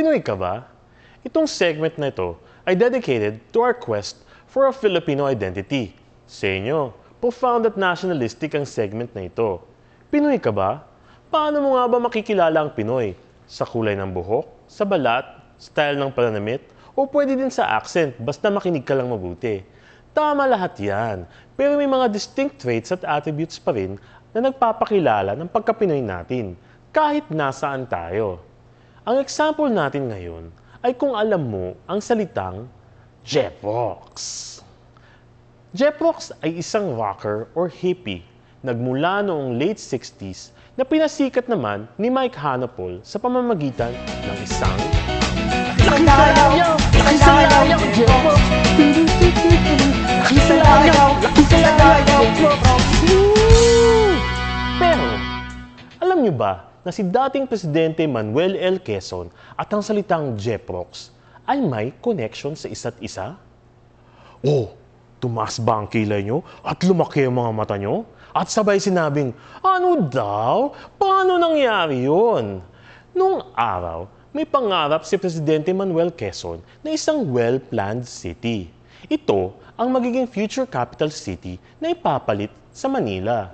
Pinoy ka ba? Itong segment na ito ay dedicated to our quest for a Filipino identity. Sa inyo, profound at nationalistic ang segment na ito. Pinoy ka ba? Paano mo nga ba makikilala ang Pinoy? Sa kulay ng buhok? Sa balat? Style ng pananamit? O pwede din sa accent, basta makinig ka lang mabuti. Tama lahat yan, pero may mga distinct traits at attributes pa rin na nagpapakilala ng pagka-Pinoy natin, kahit nasaan tayo. Ang example natin ngayon ay kung alam mo ang salitang Jeprox. Jeprox ay isang rocker or hippie nagmula noong late 60s na pinasikat naman ni Mike Hanapol sa pamamagitan ng isang Laking Sayaw! Laking Sayaw! Jeprox! Laking Sayaw! Laking Sayaw! Jeprox! Pero, alam nyo ba na si dating Presidente Manuel L. Quezon at ang salitang Jeprox ay may connection sa isa't isa? Oh, tumaas ba ang kilay nyo at lumaki ang mga mata nyo? At sabay sinabing, ano daw? Paano nangyari yun? Noong araw, may pangarap si Presidente Manuel Quezon na isang well-planned city. Ito ang magiging future capital city na ipapalit sa Manila.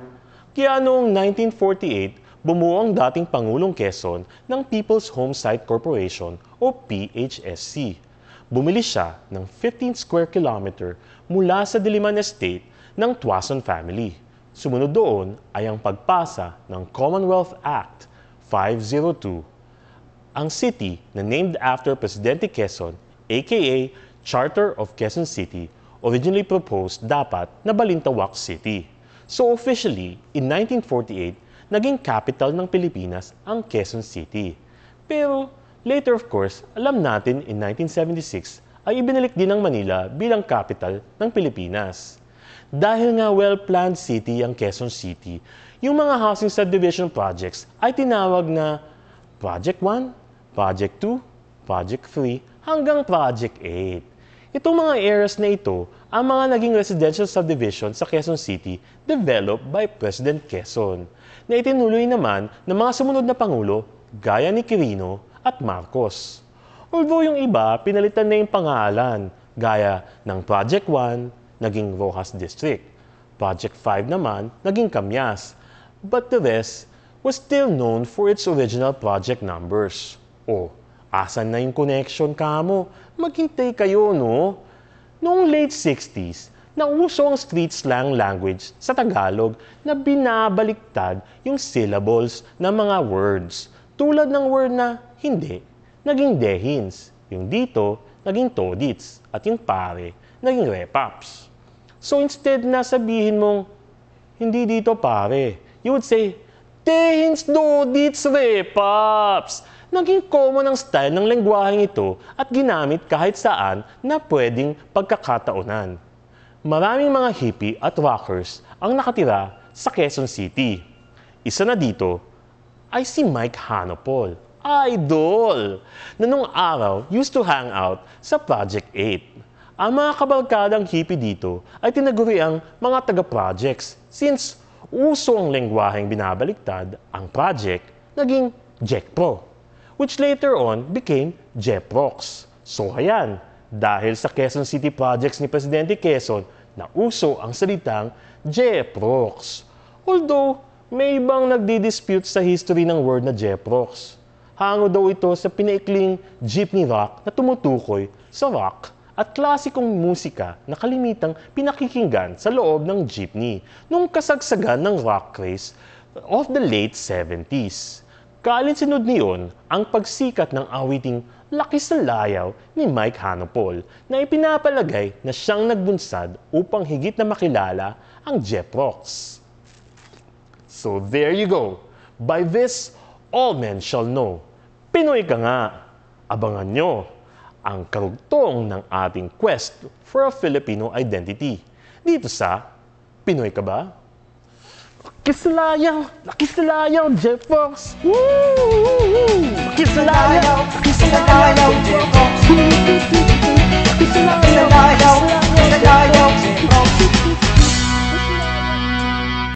Kaya noong 1948, bumuo ang dating Pangulong Quezon ng People's Homesite Corporation o PHSC. Bumili siya ng 15 square kilometer mula sa Diliman Estate ng Tuason family. Sumunod doon ay ang pagpasa ng Commonwealth Act 502. Ang city na named after Presidente Quezon, aka Charter of Quezon City, originally proposed dapat na Balintawak City. So officially, in 1948, naging capital ng Pilipinas ang Quezon City. Pero later of course, alam natin in 1976 ay ibinalik din ng Manila bilang capital ng Pilipinas. Dahil nga well-planned city ang Quezon City, yung mga housing subdivision projects ay tinawag na Project 1, Project 2, Project 3 hanggang Project 8. Itong mga areas na ito ang mga naging residential subdivision sa Quezon City developed by President Quezon, na itinuloy naman ng mga sumunod na Pangulo gaya ni Quirino at Marcos. Although yung iba, pinalitan na yung pangalan, gaya ng Project 1, naging Rojas District. Project 5 naman, naging Camyas. But the rest was still known for its original project numbers. O, asan na yung connection kamo? Maghintay kayo, no? Noong late 60s, nauso ang street slang language sa Tagalog na binabaliktad yung syllables ng mga words. Tulad ng word na hindi, naging dehins. Yung dito, naging todits. At yung pare, naging repaps. So instead na sabihin mong, hindi dito pare, you would say, dehins, dodits, repaps. Naging common ang style ng lengguaheng ito at ginamit kahit saan na pwedeng pagkakataonan. Maraming mga hippie at rockers ang nakatira sa Quezon City. Isa na dito ay si Mike Hanapol, idol, na nung araw used to hang out sa Project 8. Ang mga kabarkadang hippie dito ay tinaguri ang mga taga-projects since uso ang lengguaheng binabaliktad, ang project naging Jekpro, which later on became Jeprox. So ayan, dahil sa Quezon City projects ni Presidente Quezon, na uso ang salitang Jeprox. Although, may ibang nagdi-dispute sa history ng word na Jeprox. Hango daw ito sa pinaikling jeepney rock na tumutukoy sa rock at klasikong musika na kalimitang pinakikinggan sa loob ng jeepney nung kasagsagan ng rock craze of the late 70s. Kalinsunod niyon ang pagsikat ng awiting Laki sa Layaw ni Mike Hanapol na ipinapalagay na siyang nagbunsad upang higit na makilala ang Jeprox. So there you go. By this, all men shall know. Pinoy ka nga. Abangan nyo ang karugtong ng ating quest for a Filipino identity. Dito sa Pinoy Ka Ba? Laki sa layaw, Jeprox! Woo! Laki sa layaw, Jeprox! Laki sa layaw, Jeprox!